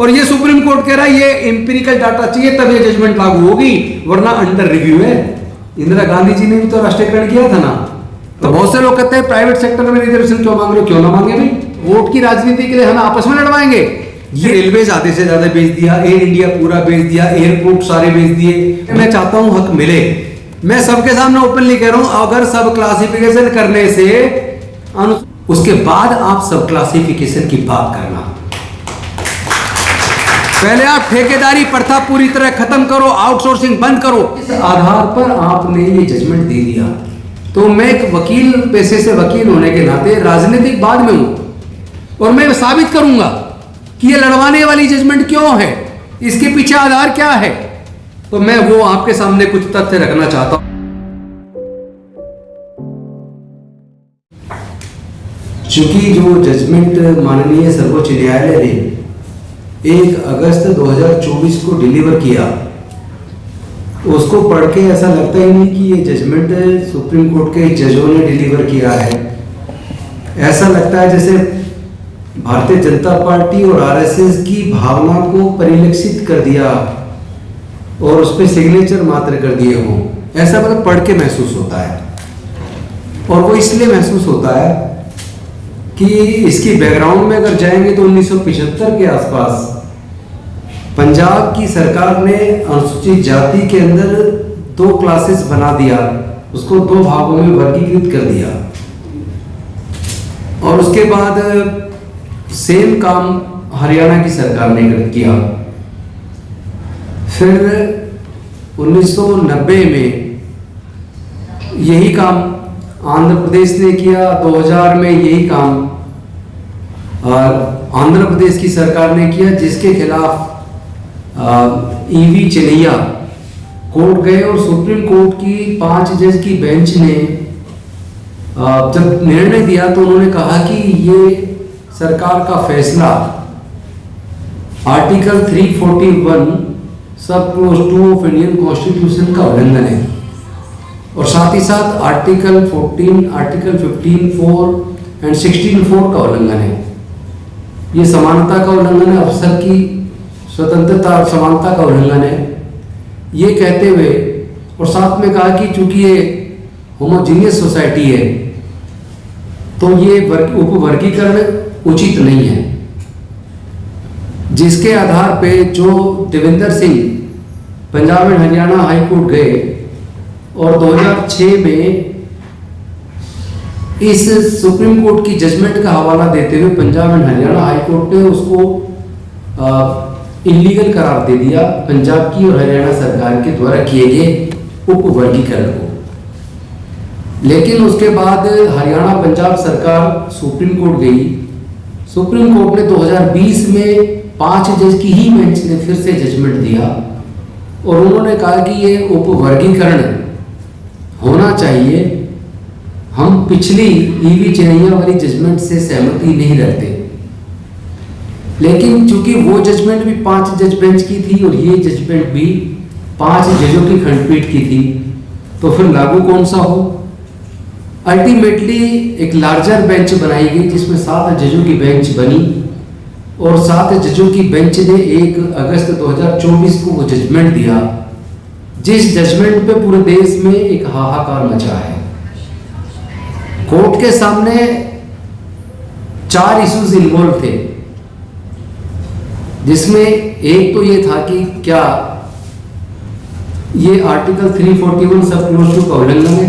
और ये supreme court कह रहा है ये एम्पिरिकल डाटा चाहिए तब ये जजमेंट लागू होगी, वरना अंडर रिव्यू है। इंदिरा गांधी जी ने भी तो राष्ट्रीयकरण किया था ना। तो बहुत से लोग कहते हैं प्राइवेट सेक्टर में रिजर्वेशन क्यों मांग रहे हो, क्यों ना मांगे भाई, वोट की राजनीति के लिए हम आपस में लड़वाएंगे। ये रेलवे आधे से ज्यादा बेच दिया, एयर इंडिया पूरा बेच दिया, एयरपोर्ट सारे बेच दिए। मैं चाहता हूं हक मिले। मैं सबके सामने ओपनली कह रहा हूं, अगर सब क्लासिफिकेशन करने से उसके बाद आप सब क्लासिफिकेशन की बात करना। पहले आप ठेकेदारी प्रथा पूरी तरह खत्म करो, आउटसोर्सिंग बंद करो। इस आधार पर आपने ये जजमेंट दे दिया। तो मैं एक वकील पेशे से वकील होने के नाते राजनीतिक बाद में हूं और मैं साबित करूंगा कि ये लड़वाने वाली जजमेंट क्यों है, इसके पीछे आधार क्या है। तो मैं वो आपके सामने कुछ तथ्य रखना चाहता हूं। चूंकि जो जजमेंट माननीय सर्वोच्च न्यायालय ने 1 अगस्त 2024 को डिलीवर किया, उसको पढ़ के ऐसा लगता ही नहीं कि ये जजमेंट सुप्रीम कोर्ट के जजों ने डिलीवर किया है। ऐसा लगता है जैसे भारतीय जनता पार्टी और आरएसएस की भावना को परिलक्षित कर दिया और उस पर सिग्नेचर मात्र कर दिए हों। ऐसा मतलब पढ़ के महसूस होता है। और वो इसलिए महसूस होता है कि इसकी बैकग्राउंड में अगर जाएंगे तो 1975 के आसपास पंजाब की सरकार ने अनुसूचित जाति के अंदर 2 क्लासेस बना दिया, उसको 2 भागों में वर्गीकृत कर दिया। और उसके बाद सेम काम हरियाणा की सरकार ने किया। फिर 1990 में यही काम आंध्र प्रदेश ने किया, 2000 में यही काम आंध्र प्रदेश की सरकार ने किया, जिसके खिलाफ ईवी चेन्नैया कोर्ट गए और सुप्रीम कोर्ट की 5 जज की बेंच ने जब निर्णय दिया तो उन्होंने कहा कि ये सरकार का फैसला आर्टिकल 341 सब क्लोज 2 ऑफ इंडियन कॉन्स्टिट्यूशन का उल्लंघन है और साथ ही साथ आर्टिकल 14, आर्टिकल 15(4) एंड 16(4) का उल्लंघन है। ये समानता का उल्लंघन है, अफसर की स्वतंत्रता और समानता का उल्लंघन है। ये कहते हुए और साथ में कहा कि चूंकि ये होमोजीनियस सोसाइटी है तो ये उपवर्गीकरण उचित नहीं है, जिसके आधार पे जो Devendra Singh Punjab and Haryana high court गए और 2006 में इस सुप्रीम कोर्ट की जजमेंट का हवाला देते हुए Punjab and Haryana high court ने उसको इलीगल करार दे दिया पंजाब की और हरियाणा सरकार के द्वारा किए गए उपवर्गीकरण को। लेकिन उसके बाद हरियाणा पंजाब सरकार सुप्रीम कोर्ट गई। सुप्रीम कोर्ट ने 2020 में 5 जज की ही बेंच ने फिर से जजमेंट दिया और उन्होंने कहा कि ये उपवर्गीकरण होना चाहिए। हम पिछली ईवी चेन्नैया वाली जजमेंट से सहमति नहीं रखते, लेकिन चूंकि वो जजमेंट भी 5 जज बेंच की थी और ये जजमेंट भी 5 जजों की खंडपीठ की थी, तो फिर लागू कौन सा हो। अल्टीमेटली एक लार्जर बेंच बनाई गई जिसमें 7 जजों की बेंच बनी और 7 जजों की बेंच ने 1 अगस्त 2024 को वो जजमेंट दिया, जिस जजमेंट पे पूरे देश में एक हाहाकार मचा है। कोर्ट के सामने 4 इश्यूज इन्वॉल्व थे, जिसमें एक तो ये था कि क्या ये आर्टिकल 341 सब क्लोज 2 का उल्लंघन है।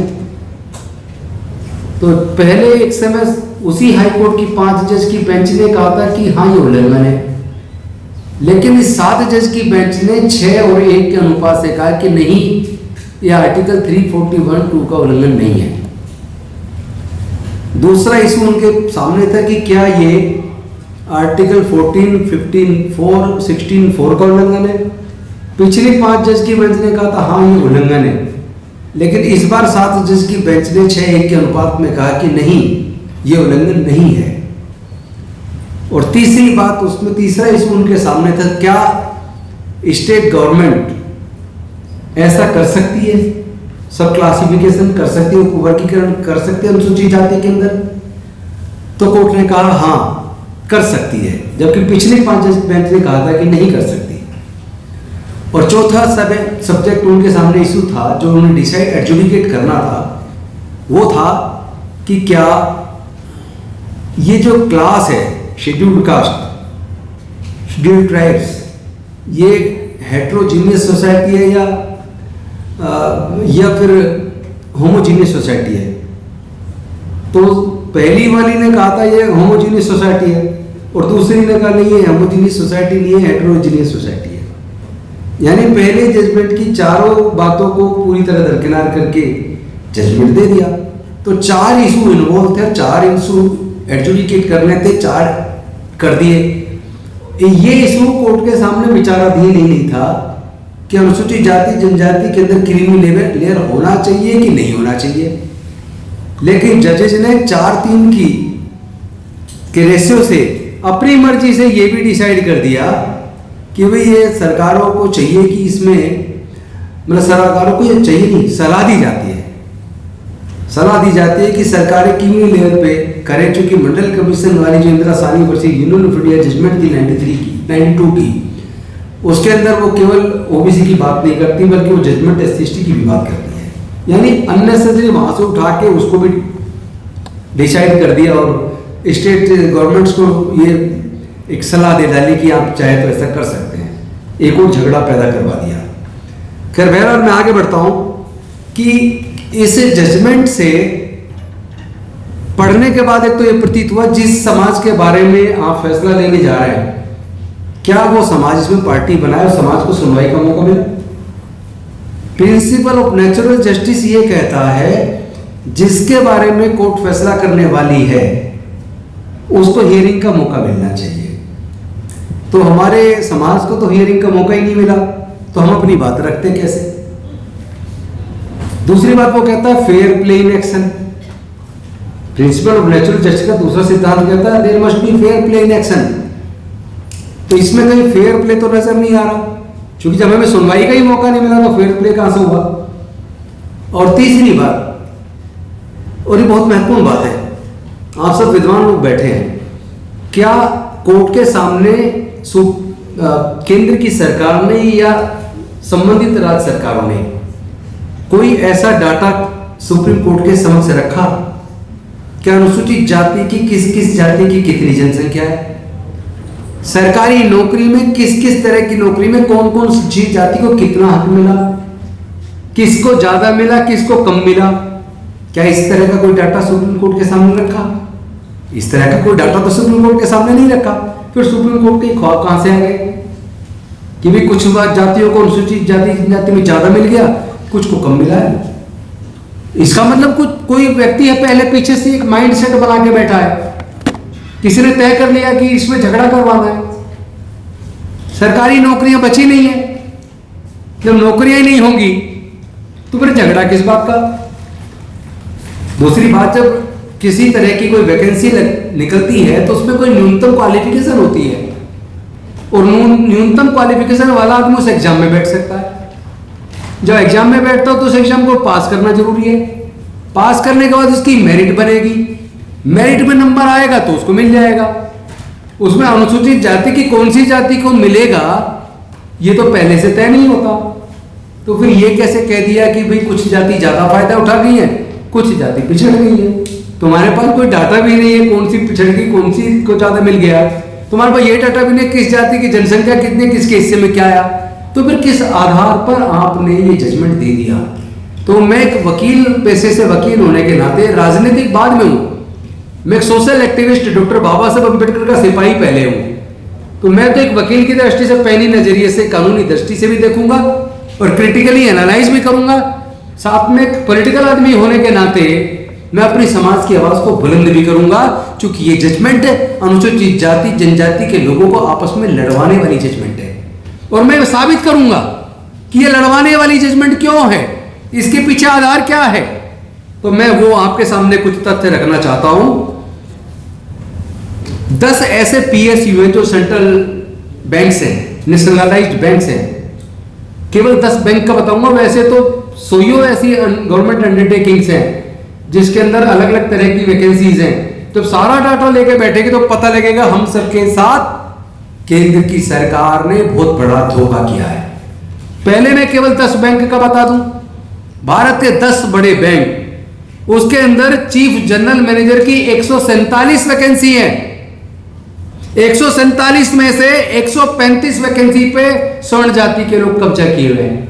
तो पहले एक समय उसी हाई कोर्ट की 5 जज की बेंच ने कहा था कि हाँ ये उल्लंघन है, लेकिन इस 7 जज की बेंच ने 6 और 1 के अनुपात से कहा कि नहीं, ये आर्टिकल 341(2) का उल्लंघन नहीं है। दूसरा इशू उनके सामने था कि क्या ये आर्टिकल 14, 15(4), 16(4) का उल्लंघन है। पिछली 5 जज की बेंच ने कहा था हाँ ये उल्लंघन है, लेकिन इस बार 7 जज की बेंच ने 6-1 के अनुपात में कहा कि नहीं, ये उल्लंघन नहीं है। और तीसरी बात, उसमें तीसरा इशू उनके सामने था, क्या स्टेट गवर्नमेंट ऐसा कर सकती है, सब क्लासिफिकेशन कर सकती है, वर्गीकरण कर सकते हैं अनुसूचित जाति के अंदर। तो कोर्ट ने कहा हाँ कर सकती है, जबकि पिछले 5 जज बेंच ने कहा था कि नहीं कर सकती। और चौथा सब्जेक्ट उनके सामने इशू था जो उन्हें डिसाइड एडजुडिकेट करना था, वो था कि क्या ये जो क्लास है शेड्यूल्ड कास्ट, शेड्यूल्ड ट्राइब्स, ये हेट्रोजीनियस सोसाइटी है या फिर होमोजीनियस सोसाइटी है। तो पहली वाली ने कहा था ये होमोजीनियस सोसाइटी है, और दूसरी ने कहा नहीं ये होमोजीनियस सोसाइटी नहीं है, हेट्रोजीनियस सोसाइटी है। यानी पहले जजमेंट की चारों बातों को पूरी तरह दरकिनार करके जजमेंट दे दिया। तो 4 इशू इन्वॉल्व थे, 4 इशू एडजुडिकेट करने थे, 4 कर दिए। ये इशू कोर्ट के सामने विचाराधीन ही नहीं था कि अनुसूचित जाति जनजाति के अंदर क्रीमी लेयर होना चाहिए कि नहीं होना चाहिए। लेकिन जजेज ने 4-3 के रेशियो से अपनी मर्जी से ये भी डिसाइड कर दिया कि भाई ये सरकारों को चाहिए कि इसमें, मतलब सरकारों को ये चाहिए नहीं, सलाह दी जाती है, सलाह दी जाती है कि सरकारें क्रीमी लेयर पे करें। चूंकि मंडल कमीशन वाली जो Indira Sawhney versus Union of India judgment थी 92 की, उसके अंदर वो केवल ओबीसी की बात नहीं करती बल्कि वो जजमेंट एससी/एसटी की भी बात करती है। यानी अननेसेसरी वहां से उठा के उसको भी डिसाइड कर दिया और स्टेट गवर्नमेंट्स को ये एक सलाह दे डाली कि आप चाहे तो ऐसा कर सकते हैं। एक और झगड़ा पैदा करवा दिया। खैर बहरहाल मैं आगे बढ़ता हूं कि इस जजमेंट से पढ़ने के बाद एक तो ये प्रतीत हुआ जिस समाज के बारे में आप फैसला लेने जा रहे हैं, क्या वो समाज इसमें पार्टी बनाए और समाज को सुनवाई का मौका मिले। प्रिंसिपल ऑफ नेचुरल जस्टिस ये कहता है जिसके बारे में कोर्ट फैसला करने वाली है उसको हियरिंग का मौका मिलना चाहिए। तो हमारे समाज को तो हियरिंग का मौका ही नहीं मिला, तो हम अपनी बात रखते कैसे। दूसरी बात वो कहता है fair play in action. Principle of natural justice का दूसरा सिद्धांत कहता है there must be fair play in action. तो इसमें कहीं फेयर प्ले तो नजर नहीं आ रहा, क्योंकि जब हमें सुनवाई का ही मौका नहीं मिला तो फेयर प्ले कहां से हुआ। और तीसरी बात, और ये बहुत महत्वपूर्ण बात है, आप सब विद्वान लोग बैठे हैं, क्या कोर्ट के सामने केंद्र की सरकार ने या संबंधित राज्य सरकारों ने कोई ऐसा डाटा सुप्रीम कोर्ट के समक्ष रखा क्या अनुसूचित जाति की किस किस जाति की कितनी जनसंख्या है, सरकारी नौकरी में किस किस तरह की नौकरी में कौन कौन सी जाति को कितना हक मिला, किसको ज्यादा मिला किसको कम मिला, क्या इस तरह का कोई डाटा सुप्रीम कोर्ट के सामने रखा। इस तरह का कोई डाटा तो सुप्रीम कोर्ट के सामने नहीं रखा। फिर सुप्रीम कोर्ट के ख्वाब कहां से आ गए कि भाई कुछ जातियों को अनुसूचित जाति में ज्यादा मिल गया, कुछ को कम मिला है। इसका मतलब कोई व्यक्ति है पहले पीछे से एक माइंड सेट बना के बैठा है, किसी ने तय कर लिया कि इसमें झगड़ा करवाना है। सरकारी नौकरियां बची नहीं है, जब नौकरियां ही नहीं होंगी तो फिर झगड़ा किस बात का। दूसरी बात, जब किसी तरह की कोई वैकेंसी निकलती है तो उसमें कोई न्यूनतम क्वालिफिकेशन होती है, और न्यूनतम क्वालिफिकेशन वाला आदमी उस एग्जाम में बैठ सकता है। जब एग्जाम में बैठता हो तो उस एग्जाम को पास करना जरूरी है। पास करने के बाद उसकी मेरिट बनेगी, मेरिट में नंबर आएगा तो उसको मिल जाएगा। उसमें अनुसूचित जाति की कौन सी जाति को मिलेगा ये तो पहले से तय नहीं होता। तो फिर ये कैसे कह दिया कि भाई कुछ जाति ज्यादा फायदा उठा गई है, कुछ जाति पिछड़ गई है। तुम्हारे पास कोई डाटा भी नहीं है कौन सी पिछड़ गई कौन सी को ज्यादा मिल गया, तुम्हारे पास ये डाटा भी नहीं किस जाति की जनसंख्या कितनी किसके हिस्से में क्या आया, तो फिर किस आधार पर आपने ये जजमेंट दे दिया। तो मैं एक वकील पेशे से वकील होने के नाते राजनीतिक बाद में हूं, मैं एक सोशल एक्टिविस्ट डॉक्टर बाबा साहब अम्बेडकर का सिपाही पहले हूं। तो मैं तो एक वकील की दृष्टि से पैनी नजरिए से कानूनी दृष्टि से भी देखूंगा और क्रिटिकली एनालाइज भी करूंगा। साथ में एक पॉलिटिकल आदमी होने के नाते मैं अपनी समाज की आवाज को बुलंद भी करूंगा, क्योंकि ये जजमेंट अनुसूचित जाति जनजाति के लोगों को आपस में लड़वाने वाली जजमेंट है। और मैं साबित करूंगा कि ये लड़वाने वाली जजमेंट क्यों है, इसके पीछे आधार क्या है। तो मैं वो आपके सामने कुछ तथ्य रखना चाहता हूं। 10 ऐसे पीएसयू हैं जो सेंट्रल बैंक्स हैं, नेशनलाइज्ड बैंक्स हैं। केवल 10 बैंक का बताऊंगा, वैसे तो 100 ऐसी गवर्नमेंट अंडरटेकिंग्स हैं जिसके अंदर अलग अलग तरह की वैकेंसीज हैं। जब सारा डाटा लेके बैठेंगे तो पता लगेगा हम सबके साथ केंद्र की सरकार ने बहुत बड़ा धोखा किया है। पहले मैं केवल 10 बैंक का बता दूं, भारत के 10 बड़े बैंक, उसके अंदर चीफ जनरल मैनेजर की 147 वैकेंसी है। 147 में से 135 वैकेंसी पे स्वर्ण जाति के लोग कब्जा किए हुए हैं।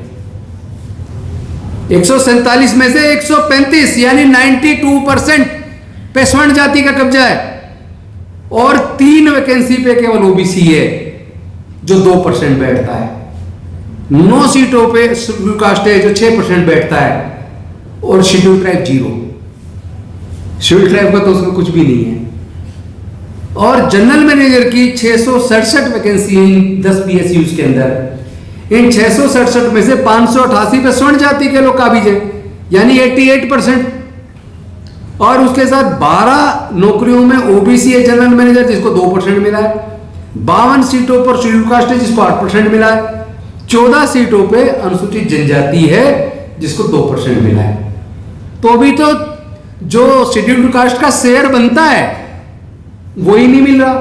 147 में से 135 यानी 92% पे स्वर्ण जाति का कब्जा है, और 3 वैकेंसी पे केवल ओबीसी है जो 2% बैठता है। 9 सीटों पे शेड्यूल कास्ट है जो 6% बैठता है, और शेड्यूल ट्राइब 0। शेड्यूल ट्राइब का तो उसमें कुछ भी नहीं है। और जनरल मैनेजर की 667 वैकेंसी है 10 PSUs के अंदर। इन 667 में से 588 पे स्वर्ण जाति के लोग काबिज है, यानी 88%। और उसके साथ 12 नौकरियों में ओबीसी है जनरल मैनेजर जिसको 2% मिला है। 52 सीटों पर शेड्यूल कास्ट है जिसको 8% मिला है। 14 सीटों पे अनुसूचित जनजाति है जिसको 2% मिला है। तो अभी तो जो शेड्यूल्ड कास्ट का शेयर बनता है वो ही नहीं मिल रहा।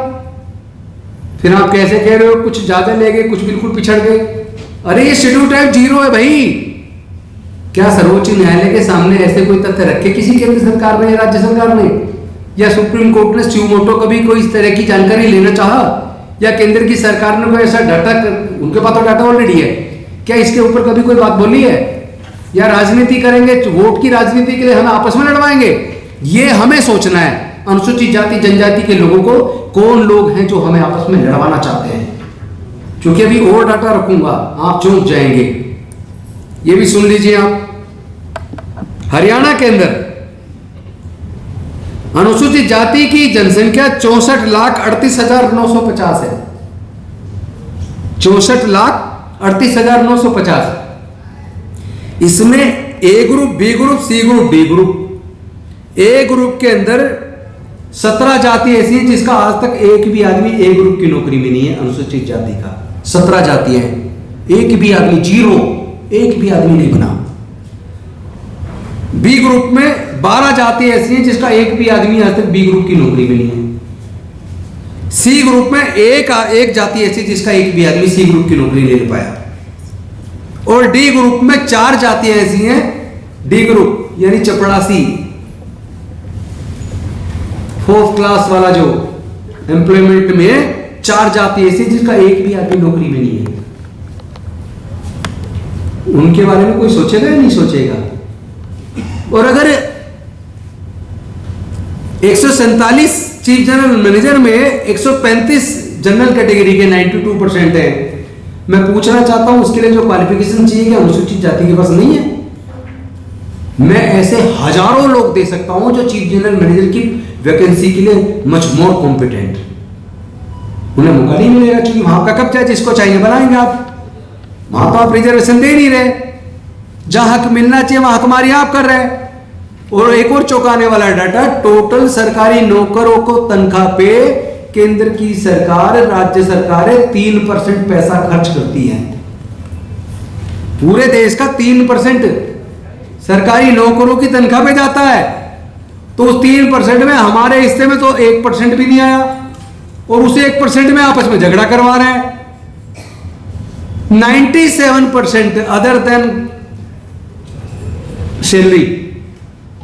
फिर आप कैसे कह रहे हो कुछ ज्यादा ले गए, कुछ बिल्कुल पिछड़ गए? अरे ये शेड्यूल टाइप 0 है भाई। क्या सर्वोच्च न्यायालय के सामने ऐसे कोई तथ्य रखे किसी केंद्र सरकार ने, राज्य सरकार ने, या सुप्रीम कोर्ट ने स्यू मोटो कभी कोई इस तरह की जानकारी लेना चाहा, या केंद्र की सरकार ने कोई ऐसा डाटा, उनके पास तो डाटा ऑलरेडी है, क्या इसके ऊपर कभी कोई बात बोली है? या राजनीति करेंगे, वोट की राजनीति के लिए हमें आपस में लड़वाएंगे? ये हमें सोचना है अनुसूचित जाति जनजाति के लोगों को, कौन लोग हैं जो हमें आपस में लड़वाना चाहते हैं। क्योंकि अभी और डाटा रखूंगा, आप चौंक जाएंगे। ये भी सुन लीजिए आप। हरियाणा के अंदर अनुसूचित जाति की जनसंख्या 64,38,950 है। 64,38,950। इसमें A group, B group, C group, D group. A group के अंदर 17 जाति ऐसी है जिसका आज तक एक भी आदमी ए ग्रुप की नौकरी में नहीं है। अनुसूचित जाति का 17 जातियां हैं, एक भी आदमी, 0, एक भी आदमी नहीं बना। बी ग्रुप में 12 जाति ऐसी हैं जिसका एक भी आदमी आज तक बी ग्रुप की नौकरी में नहीं है। सी ग्रुप में एक जाति ऐसी जिसका एक भी आदमी सी ग्रुप की नौकरी नहीं ले पाया। और डी ग्रुप में 4 जातियां ऐसी हैं, डी ग्रुप यानी चपड़ासी, 4th क्लास वाला जो एम्प्लॉयमेंट में 4 जाति ऐसी जिसका एक भी आदमी नौकरी में नहीं है। उनके बारे में कोई सोचेगा या नहीं सोचेगा? और अगर 147 चीफ जनरल मैनेजर में 135 जनरल कैटेगरी के 92% है, मैं पूछना चाहता हूं उसके लिए जो क्वालिफिकेशन चाहिए क्या अनुसूचित जाति के पास नहीं है? मैं ऐसे हजारों लोग दे सकता हूं जो चीफ जनरल मैनेजर की वैकेंसी के लिए मच मोर कॉम्पिटेंट। उन्हें मौका नहीं मिलेगा क्योंकि वहां का कब्जा जिसको चाहिए बनाएंगे आप। वहां तो आप रिजर्वेशन दे नहीं रहे, जहां हक मिलना चाहिए वहां हकमारी आप कर रहे हैं। और एक और चौंकाने वाला डाटा, टोटल सरकारी नौकरों को तनख्वाह पे केंद्र की सरकार, राज्य सरकारें 3% पैसा खर्च करती हैं। पूरे देश का 3% सरकारी नौकरों की तनख्वाह पे जाता है। तो उस 3% में हमारे हिस्से में तो 1% भी नहीं आया, और उसे 1% में आपस में झगड़ा करवा रहे हैं। 97% अदर देन सैलरी,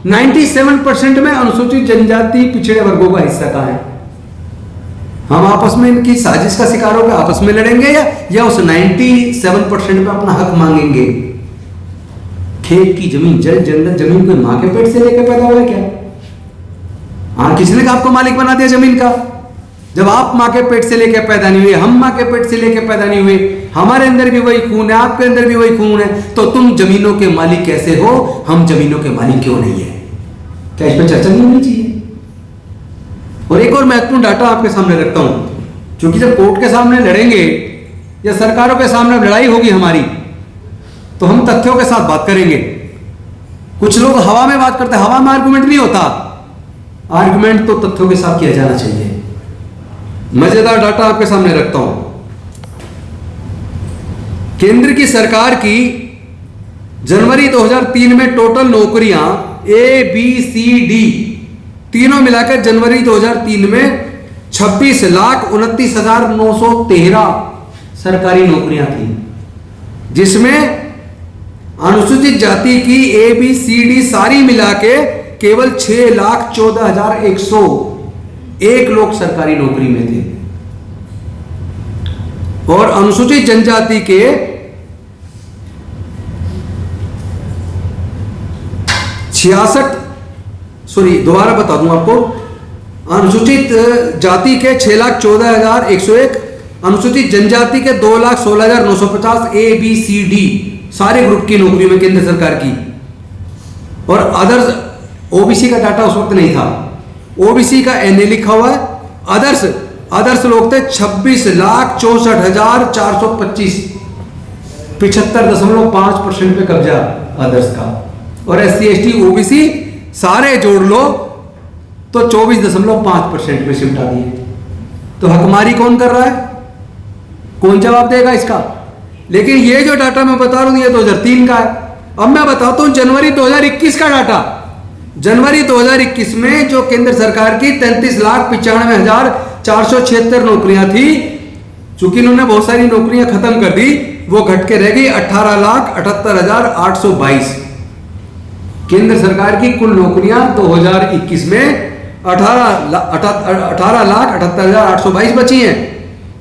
97% में अनुसूचित जनजाति पिछड़े वर्गों का हिस्सा कहां है? हम आपस में इनकी साजिश का शिकार होकर आपस में लड़ेंगे या उस 97% में अपना हक मांगेंगे? खेत की जमीन, जल जंगल जमीन कोई मां के पेट से लेकर पैदा हुआ है क्या? हाँ, किसने आपको मालिक बना दिया जमीन का? जब आप मां के पेट से लेकर पैदा नहीं हुए, हम मां के पेट से लेकर पैदा नहीं हुए, हमारे अंदर भी वही खून है, आपके अंदर भी वही खून है, तो तुम जमीनों के मालिक कैसे हो? हम जमीनों के मालिक क्यों नहीं है? क्या इस पर चर्चा नहीं होनी चाहिए? और एक और महत्वपूर्ण डाटा आपके सामने रखता हूं, क्योंकि जब कोर्ट के सामने लड़ेंगे या सरकारों के सामने लड़ाई होगी हमारी, तो हम तथ्यों के साथ बात करेंगे। कुछ लोग हवा में बात करते हैं, हवा में आर्गुमेंट नहीं होता, आर्गुमेंट तो तथ्यों के साथ किया जाना चाहिए। मजेदार डाटा आपके सामने रखता हूं। केंद्र की सरकार की जनवरी 2003 में टोटल नौकरियां A, B, C, D तीनों मिलाकर जनवरी 2003 में 26,29,913 सरकारी नौकरियां थी, जिसमें अनुसूचित जाति की ABCD सारी मिला के केवल 6,14,101 लोग सरकारी नौकरी में थे, और अनुसूचित जनजाति के अनुसूचित जाति के 6,14,101, अनुसूचित जनजाति के 2,16,950 ABCD सारे ग्रुप की नौकरी में केंद्र सरकार की। और अदर्स ओबीसी का डाटा उस वक्त नहीं था, ओबीसी का NA लिखा हुआ है। अदर्स लोग थे 26,64,425, 75.5% पे कब्जा अदर्स का। और SC ST OBC सारे जोड़ लो तो 24.5% पे शिफ्ट आ दिए। तो हकमारी कौन कर रहा है? कौन जवाब देगा इसका? लेकिन ये जो डाटा मैं बता रहा हूं ये 2003 का है। अब मैं बताता हूं जनवरी 2021 का डाटा। जनवरी 2021 में जो केंद्र सरकार की 33,95,476 नौकरियां थी, चूंकि इन्होंने बहुत सारी नौकरियां खत्म कर दी, वो घट के रह गई 18,78,822। केंद्र सरकार की कुल नौकरियां 2021 में 18,78,822 बची हैं,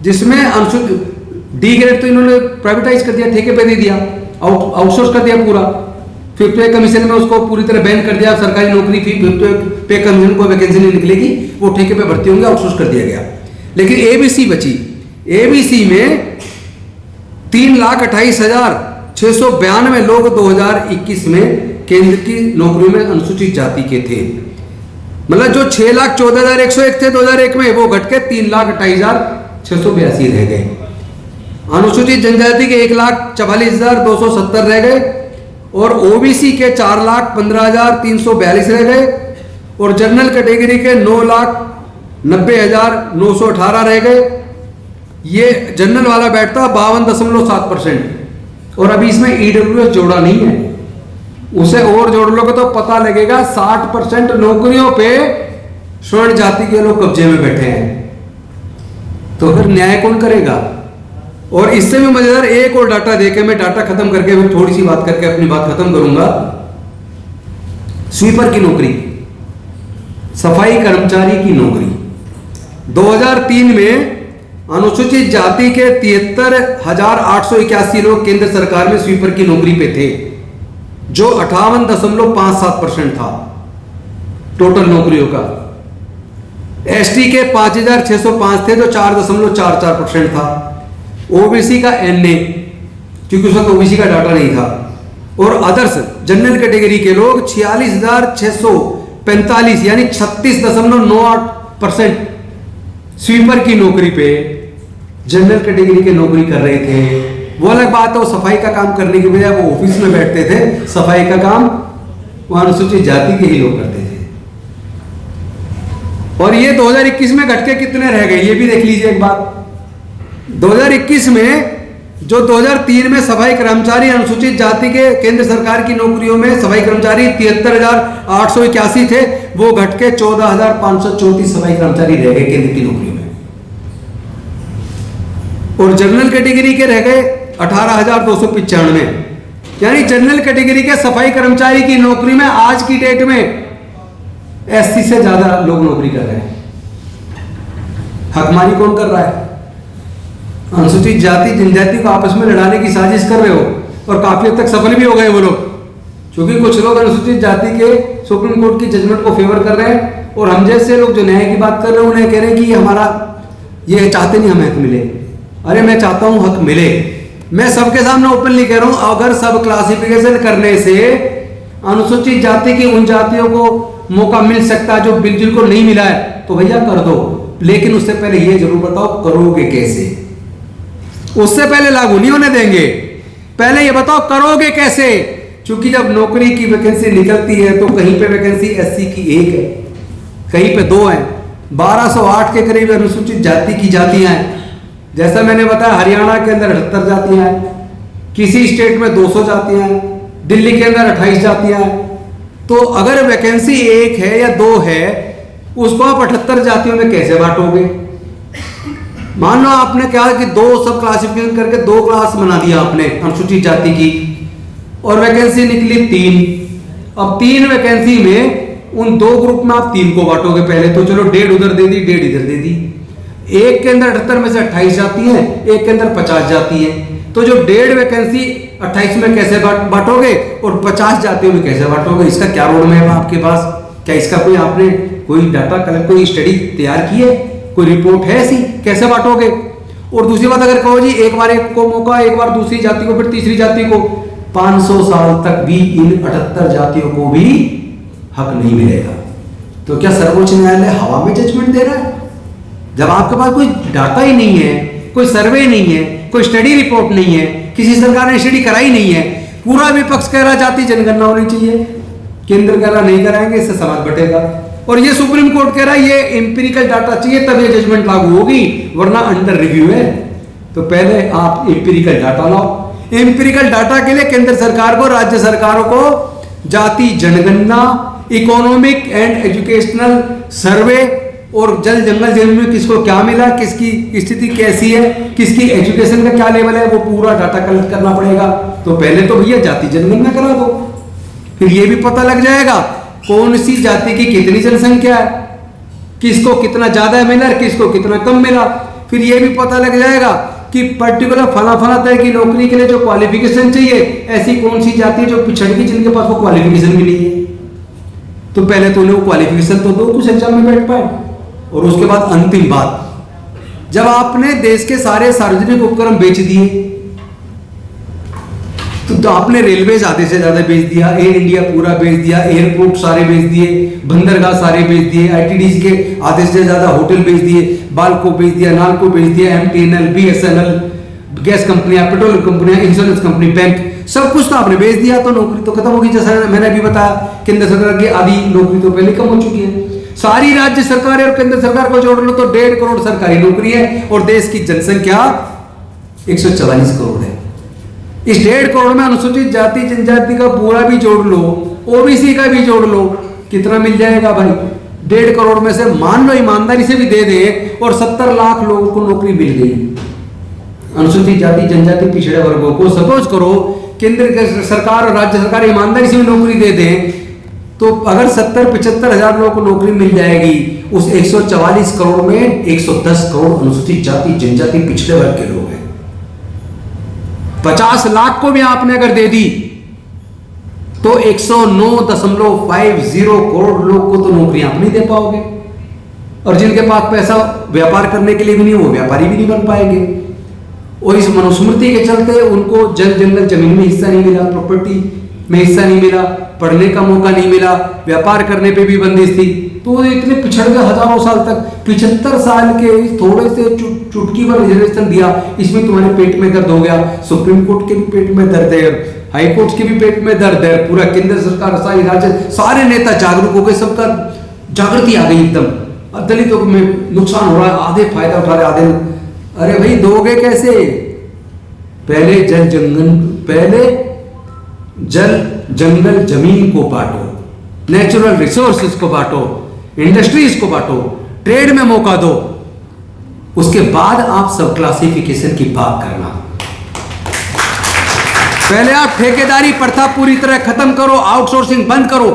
जिसमें अनुसूचित डी ग्रेड तो इन्होंने प्राइवेटाइज कर दिया, ठेके पे दे दिया, आउटसोर्स कर दिया पूरा। फिफ्थ पे कमीशन में उसको पूरी तरह बैन कर दिया, सरकारी नौकरी फिफ्थ पे कमीशन को वैकेंसी नहीं निकलेगी, वो ठेके पे भर्ती होंगे, आउटसोर्स कर दिया गया। लेकिन एबीसी बची, एबीसी में 3,28,692 लोग 2021 में केंद्र की नौकरियों में अनुसूचित जाति के थे। मतलब जो 6,14,101 थे 2001 में, वो घट के 3,28,682 रह गए। अनुसूचित जनजाति के 1,44,270 रह गए, और ओबीसी के 4,15,342 रह गए, और जनरल कैटेगरी के 9,90,918 रह गए। ये जनरल वाला बैठता 52.7%, और अभी इसमें ईडब्ल्यूएस जोड़ा नहीं है, उसे और जोड़ लोगे तो पता लगेगा 60% नौकरियों पे स्वर्ण जाति के लोग कब्जे में बैठे हैं। तो फिर न्याय कौन करेगा? और इससे भी मजेदार एक और डाटा देके मैं डाटा खत्म करके फिर थोड़ी सी बात करके अपनी बात खत्म करूंगा। स्वीपर की नौकरी, सफाई कर्मचारी की नौकरी 2003 में अनुसूचित जाति के 73,881 लोग केंद्र सरकार में स्वीपर की नौकरी पे थे, जो 58.57% था टोटल नौकरियों का। एसटी के 5,605 थे, जो 4.44% था। ओबीसी का NA, क्योंकि उस वक्त ओबीसी का डाटा नहीं था, और अदर्स जनरल कैटेगरी के लोग 46,645 यानी 36.98% स्वीपर की नौकरी पे जनरल कैटेगरी के नौकरी कर रहे थे। वो अलग बात है, वो सफाई का काम करने की बजाय वो ऑफिस में बैठते थे, सफाई का काम वो अनुसूचित जाति के ही लोग करते थे। और ये 2021 में घट के कितने रह गए ये भी देख लीजिए एक बात। 2021 में जो 2003 में सफाई कर्मचारी अनुसूचित जाति के केंद्र सरकार की नौकरियों में सफाई कर्मचारी 73,881 थे, वो घट के 14,534 सफाई कर्मचारी रह गए केंद्र की नौकरियों में, और जनरल कैटेगरी के रह गए 18,295। यानी जनरल कैटेगरी के सफाई कर्मचारी की नौकरी में आज की डेट में एससी से ज्यादा लोग नौकरी कर रहे हैं। हकमारी कौन कर रहा है? अनुसूचित जाति जनजाति को आपस में लड़ाने की साजिश कर रहे हो, और काफी हद तक सफल भी हो गए वो लोग, क्योंकि कुछ लोग अनुसूचित जाति के सुप्रीम कोर्ट की जजमेंट को फेवर कर रहे हैं, और हम जैसे लोग जो न्याय की बात कर रहे हैं उन्हें कह रहे हैं कि हमारा ये चाहते नहीं हमें हक मिले। अरे मैं चाहता हूं हक मिले। मैं सबके सामने ओपनली कह रहा हूं, अगर सब क्लासिफिकेशन करने से अनुसूचित जाति की उन जातियों को मौका मिल सकता है जो जिनको नहीं मिला है, तो भैया कर दो, लेकिन उससे पहले ये जरूर बताओ करोगे कैसे। उससे पहले लागू नहीं होने देंगे, पहले ये बताओ करोगे कैसे। क्योंकि जब नौकरी की वैकेंसी निकलती है तो कहीं पे वैकेंसी एससी की 1 है, कहीं पे 2 है, 1208 के करीब अनुसूचित जाति की जातियां हैं। जैसा मैंने बताया हरियाणा के अंदर 78 जातियां हैं, किसी स्टेट में 200 जातियां हैं, दिल्ली के अंदर 28 जातियां हैं। तो अगर वैकेंसी 1 है या 2 है उसको आप 78 जातियों में कैसे बांटोगे? मान लो आपने क्या कि दो सब क्लासिफिकेशन करके 2 क्लास बना दिया आपने अनुसूचित जाति की, और वैकेंसी निकली 3। अब 3 वैकेंसी में उन 2 ग्रुप में आप 3 को बांटोगे। पहले तो चलो 1.5 उधर दे दी, 1.5 इधर दे दी। एक के अंदर 78 में से 28 जाती है, एक के अंदर 50 जाती है। तो जो 1.5 वैकेंसी 28 में कैसे बांटोगे और 50 जातियों में कैसे बांटोगे? इसका क्या रोड मैप है आपके पास? क्या इसका कोई आपने कोई डाटा कलेक्ट, कोई स्टडी तैयार की है? कोई रिपोर्ट है ऐसी? कैसे बांटोगे? और दूसरी बात, अगर कहो जी एक बार एक को मौका, एक बार दूसरी जाति को, फिर तीसरी जाति को, 500 साल तक भी इन 78 जातियों को भी हक नहीं मिलेगा। तो क्या सर्वोच्च न्यायालय हवा में जजमेंट दे रहा है? जब आपके पास कोई डाटा ही नहीं है, कोई सर्वे नहीं है, कोई स्टडी रिपोर्ट नहीं है, किसी सरकार ने स्टडी कराई नहीं है, पूरा विपक्ष कह रहा जाति जनगणना होनी चाहिए, केंद्र कह रहा नहीं कराएंगे, इससे समाज बटेगा, और ये सुप्रीम कोर्ट कह रहा है ये एम्पिरिकल डाटा चाहिए तब ये जजमेंट लागू होगी, वरना अंडर रिव्यू है। तो पहले आप एम्पिरिकल डाटा लाओ। एम्पिरिकल डाटा के लिए केंद्र सरकार को, राज्य सरकारों को जाति जनगणना, इकोनॉमिक एंड एजुकेशनल सर्वे और जल जंगल जमीन में किसको क्या मिला, किसकी स्थिति कैसी है, किसकी एजुकेशन का क्या लेवल है, वो पूरा डाटा कलेक्ट करना पड़ेगा। तो पहले तो भैया जाति जनगणना करा दो, फिर ये भी पता लग जाएगा कौन सी जाति की कितनी जनसंख्या है, किसको कितना ज्यादा मिला, किसको कितना कम मिला। फिर ये भी पता लग जाएगा कि पर्टिकुलर फला फला तरह की नौकरी के लिए जो क्वालिफिकेशन चाहिए, ऐसी कौन सी जाति जो पिछड़ गई जिनके पास वो क्वालिफिकेशन भी नहीं है। तो पहले तो उन्हें वो क्वालिफिकेशन तो दो, कुछ एग्जाम में बैठ पाए। और उसके बाद अंतिम बात, जब आपने देश के सारे सार्वजनिक उपक्रम बेच दिए, तो आपने रेलवे आधे से ज्यादा बेच दिया, एयर इंडिया पूरा बेच दिया, एयरपोर्ट सारे बेच दिए, बंदरगाह सारे बेच दिए, आईटीडीसी के आधे से ज्यादा होटल बेच दिए, बाल्को बेच दिया, नाल्को बेच दिया, एमटीएनएल, बीएसएनएल, गैस कंपनियां, पेट्रोल कंपनियां, इंश्योरेंस कंपनी, बैंक, सब कुछ तो आपने बेच दिया। तो नौकरी तो खत्म होगी। जैसा मैंने अभी बताया, केंद्र सरकार की आधी नौकरी तो पहले कम हो चुकी है। सारी राज्य सरकारें और केंद्र सरकार को जोड़ लो तो 1.5 करोड़ सरकारी नौकरी है, और देश की जनसंख्या 144 करोड़ है। इस 1.5 करोड़ में अनुसूचित जाति जनजाति का पूरा भी जोड़ लो, ओबीसी का भी जोड़ लो, कितना मिल जाएगा भाई? 1.5 करोड़ में से मान लो ईमानदारी से भी दे दे और 70 लाख लोगों को नौकरी मिल गई, अनुसूचित जाति जनजाति पिछड़े वर्गों को। सपोज करो केंद्र सरकार और राज्य सरकार ईमानदारी से भी नौकरी दे दें, तो अगर 70-75 हजार लोगों को नौकरी मिल जाएगी, उस 144 करोड़ में 110 करोड़ अनुसूचित जाति जनजाति पिछड़े वर्ग के लोग हैं। 50 लाख को भी आपने अगर दे दी तो 109.50 करोड़ लोग को तो नौकरी आप नहीं दे पाओगे, और जिनके पास पैसा व्यापार करने के लिए भी नहीं, वो व्यापारी भी नहीं बन पाएंगे। और इस मनुस्मृति के चलते उनको जल जंगल जमीन में हिस्सा नहीं मिला, प्रॉपर्टी में हिस्सा नहीं मिला, पढ़ने का मौका नहीं मिला, व्यापार करने पे भी बंदिश थी। तो इतने पिछड़ गए हजारों साल तक। 75 साल के थोड़े से चुटकी भर रिजर्वेशन दिया, इसमें तुम्हारे पेट में दर्द हो गया। सुप्रीम कोर्ट के भी पेट में दर्द है, हाई कोर्ट के भी पेट में दर्द है, पूरा केंद्र सरकार, सारी राज्य, सारे नेता जागरूक हो गए, सबका जागृति आ गई एकदम। दलितों में नुकसान हो रहा है, आधे फायदा उठा रहे, आधे। अरे भाई दोगे कैसे? पहले जल जंगल जमीन को बांटो, नेचुरल रिसोर्सेज को बांटो, इंडस्ट्रीज को बांटो, ट्रेड में मौका दो, उसके बाद आप सब क्लासिफिकेशन की बात करना। पहले आप ठेकेदारी प्रथा पूरी तरह खत्म करो, आउटसोर्सिंग बंद करो,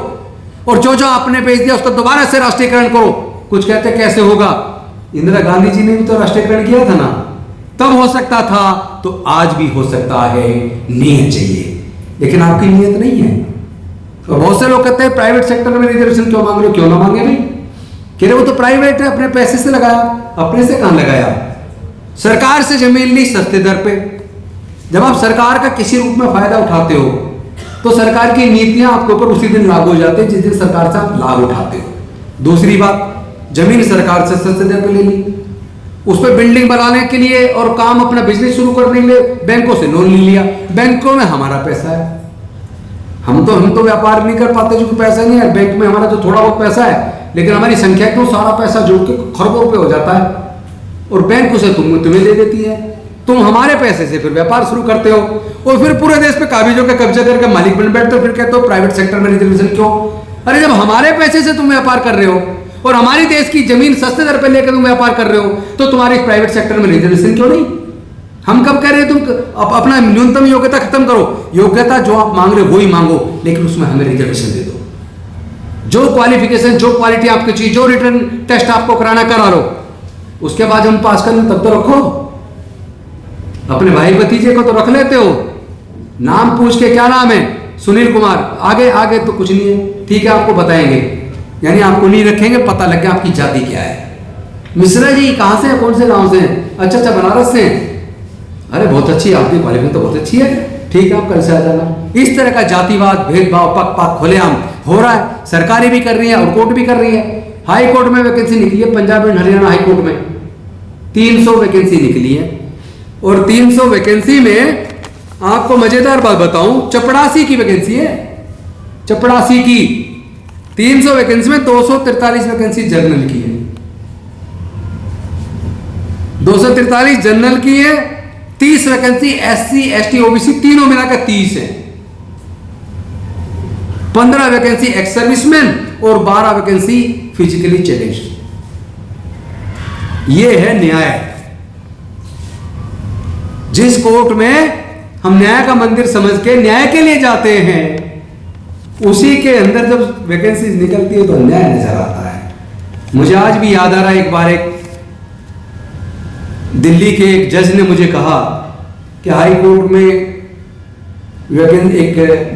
और जो जो आपने बेच दिया उसका दोबारा से राष्ट्रीयकरण करो। कुछ कहते कैसे होगा? इंदिरा गांधी जी ने भी तो राष्ट्रीयकरण किया था ना, तब हो सकता था, तो आज भी हो सकता है। नीयत चाहिए, लेकिन आपकी नीयत नहीं है। और बहुत से लोग कहते हैं प्राइवेट सेक्टर में रिजर्वेशन क्यों मांग रहे हो? क्यों ना मांगे भाई, कह रहे वो तो प्राइवेट है, अपने पैसे से लगाया। अपने से कहां लगाया? सरकार से जमीन ली सस्ते दर पे। जब आप सरकार का किसी रूप में फायदा उठाते हो तो सरकार की नीतियां आपके ऊपर उसी दिन लागू हो जाती है जिस दिन सरकार से आप लाभ उठाते हो। दूसरी बात, जमीन सरकार से सस्ते दर पे ले ली, उस पर बिल्डिंग बनाने के लिए और काम अपना बिजनेस शुरू करने के लिए बैंकों से लोन ले लिया। बैंकों में हमारा पैसा है, हम तो व्यापार नहीं कर पाते क्योंकि पैसा नहीं है। बैंक में हमारा जो थोड़ा बहुत पैसा है, लेकिन हमारी संख्या क्यों सारा पैसा जोड़ के खरबों रुपए हो जाता है, और बैंक उसे तुम्हें दे देती है। तुम हमारे पैसे से फिर व्यापार शुरू करते हो, और फिर पूरे देश पे काबिजों के कब्जा करके मालिक बन बैठते हो। फिर कहते हो प्राइवेट सेक्टर में रिजर्वेशन क्यों? अरे जब हमारे पैसे से तुम व्यापार कर रहे हो और हमारे देश की जमीन सस्ते दर पे लेकर तुम व्यापार कर रहे हो, तो तुम्हारे प्राइवेट सेक्टर में रिजर्वेशन क्यों नहीं? हम कब कह रहे हैं तुम अपना न्यूनतम योग्यता खत्म करो, योग्यता जो आप मांग रहे हो वही मांगो, लेकिन उसमें हमें रिजर्वेशन दे दो। जो क्वालिफिकेशन, जो क्वालिटी आपकी चाहिए, जो रिटर्न टेस्ट आपको कराना करा लो, उसके बाद हम पास कर लो, तब तो रखो। अपने भाई भतीजे को तो रख लेते हो, नाम पूछ के क्या नाम है, सुनील कुमार, आगे आगे तो कुछ नहीं है, ठीक है आपको बताएंगे, यानी आपको नहीं रखेंगे, पता लग गया आपकी जाति क्या है। मिश्रा जी कहाँ से है, कौन से गांव से हैं? अच्छा बनारस से। अरे बहुत अच्छी, आपकी क्वालिफिकेशन तो बहुत अच्छी है, ठीक है आप कल से आ जाना। इस तरह का जातिवाद, भेदभाव पक पक खुलेआम हो रहा है, सरकारें भी कर रही है और कोर्ट भी कर रही है। हाई कोर्ट में वैकेंसी निकली है, Punjab and Haryana high court में 300 वैकेंसी निकली है, और 300 वैकेंसी में आपको मजेदार बात बताऊं, चपड़ासी की वैकेंसी है, चपड़ासी की 300 वैकेंसी में 243 वैकेंसी जनरल की है, 243 जनरल की है, 30 वैकेंसी SC ST OBC तीनों मिलाकर 30 है, 15 वैकेंसी एक्स सर्विसमैन और 12 वैकेंसी फिजिकली चैलेंज्ड। ये है न्याय। जिस कोर्ट में हम न्याय का मंदिर समझ के न्याय के लिए जाते हैं, उसी के अंदर जब वैकेंसी निकलती है तो न्याय नजर आता है। मुझे आज भी याद आ रहा है, एक बार एक दिल्ली के एक जज ने मुझे कहा कि हाई कोर्ट में एक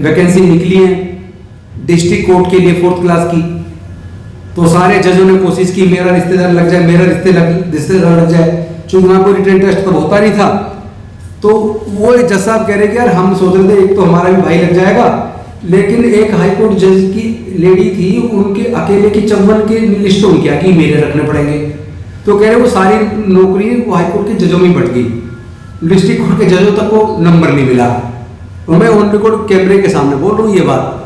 वैकेंसी निकली है डिस्ट्रिक्ट कोर्ट के लिए 4th क्लास की, तो सारे जजों ने कोशिश की मेरा रिश्तेदार लग जाए, मेरा रिश्तेदार लग जाए, चूंकि वहां कोई रिटर्न टेस्ट तो होता नहीं था। तो वो जज साहब कह रहे कि यार हम सोच रहे थे एक तो हमारा भी भाई लग जाएगा, लेकिन एक हाई कोर्ट जज की लेडी थी, उनके अकेले की 54 की लिस्ट उनकी आ गई, मेरे रखने पड़ेंगे। तो कह रहे वो सारी नौकरी वो हाई कोर्ट के जजों में बढ़ गई, डिस्ट्रिक्ट कोर्ट के जजों तक को नंबर नहीं मिला। और मैं ऑन रिकॉर्ड कैमरे के सामने बोल रहा हूँ ये बात,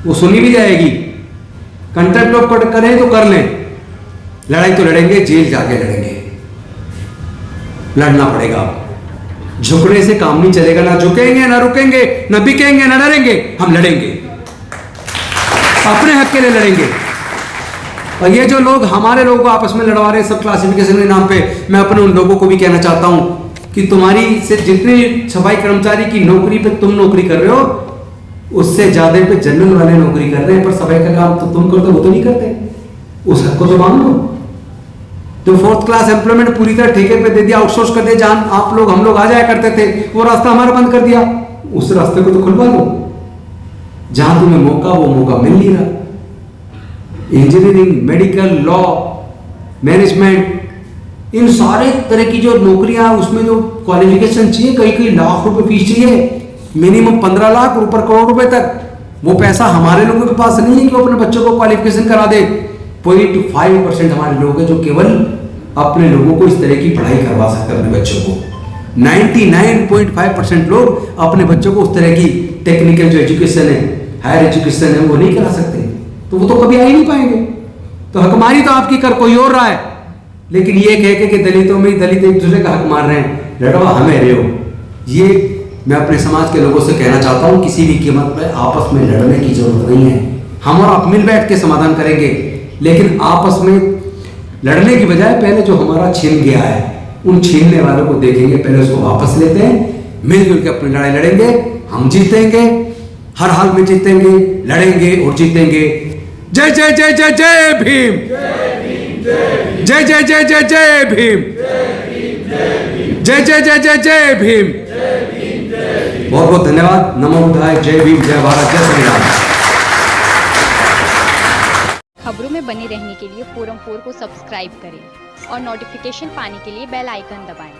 वो सुनी भी जाएगी। कंटेम्प्ट ऑफ कोर्ट करें तो कर लें, लड़ाई तो लड़ेंगे, जेल जाके लड़ेंगे, लड़ना पड़ेगा। झुकने से काम नहीं चलेगा, ना झुकेंगे ना रुकेंगे, ना बिकेंगे ना डरेंगे, हम लड़ेंगे, अपने हक के लिए लड़ेंगे। और ये जो लोग हमारे लोगों को आपस में लड़वा रहे हैं सब क्लासिफिकेशन के नाम पे, मैं अपने उन लोगों को भी कहना चाहता हूं कि तुम्हारी से जितनी सफाई कर्मचारी की नौकरी पे तुम नौकरी कर रहे हो, उससे ज्यादा पे जनरल वाले नौकरी कर रहे हैं, पर सफाई का काम तो तुम करते, वो तो नहीं करते। उस हक को तो मान लो। तो 4th क्लास एम्प्लॉयमेंट पूरी तरह ठेके पे दे दिया, आउटसोर्स कर दिया, जहां आप लोग हम लोग आ जाया करते थे, वो रास्ता हमारा बंद कर दिया, उस रास्ते को तो खुलवा लो। जहां तुम्हें मौका, वो मौका मिल नहीं रहा। इंजीनियरिंग, मेडिकल, लॉ, मैनेजमेंट, इन सारे तरह की जो नौकरियां, उसमें जो क्वालिफिकेशन चाहिए, कई कई लाख रुपए फीस चाहिए, मिनिमम 15 लाख ऊपर करोड़ रुपए तक। वो पैसा हमारे लोगों के पास नहीं है कि वो अपने बच्चों को क्वालिफिकेशन करा दे। 0.5% हमारे लोग हैं जो केवल अपने लोगों को इस तरह की पढ़ाई करवा सकते हैं अपने बच्चों को। 99.5% लोग अपने बच्चों को उस तरह की टेक्निकल जो एजुकेशन है, हायर एजुकेशन है, वो नहीं करा सकते, तो वो तो कभी आ ही नहीं पाएंगे। तो हकमारी तो आपकी कर कोई और रहा है, लेकिन ये कह के कि दलितों में दलित एक दूसरे का हक मार रहे हैं, लड़वा हमें रहे हो। ये मैं अपने समाज के लोगों से कहना चाहता हूं, किसी भी कीमत पर आपस में लड़ने की जरूरत नहीं है। हम और आप मिल बैठ के समाधान करेंगे, लेकिन आपस में लड़ने की बजाय पहले जो हमारा छीन गया है, उन छीनने वालों को देखेंगे, पहले उसको वापस लेते हैं, मिलजुल के अपनी लड़ाई लड़ेंगे, हम जीतेंगे, हर हाल में जीतेंगे, लड़ेंगे और जीतेंगे। जय जय जय जय जय भीम, जय जय जय जय जय भीम, जय जय जय जय जय भीम। बहुत बहुत धन्यवाद। नमो बुद्धाय, जय भीम, जय भारत, जय श्री राम। खबरों में बने रहने के लिए फोरम 4 को सब्सक्राइब करें और नोटिफिकेशन पाने के लिए बेल आइकन दबाएं।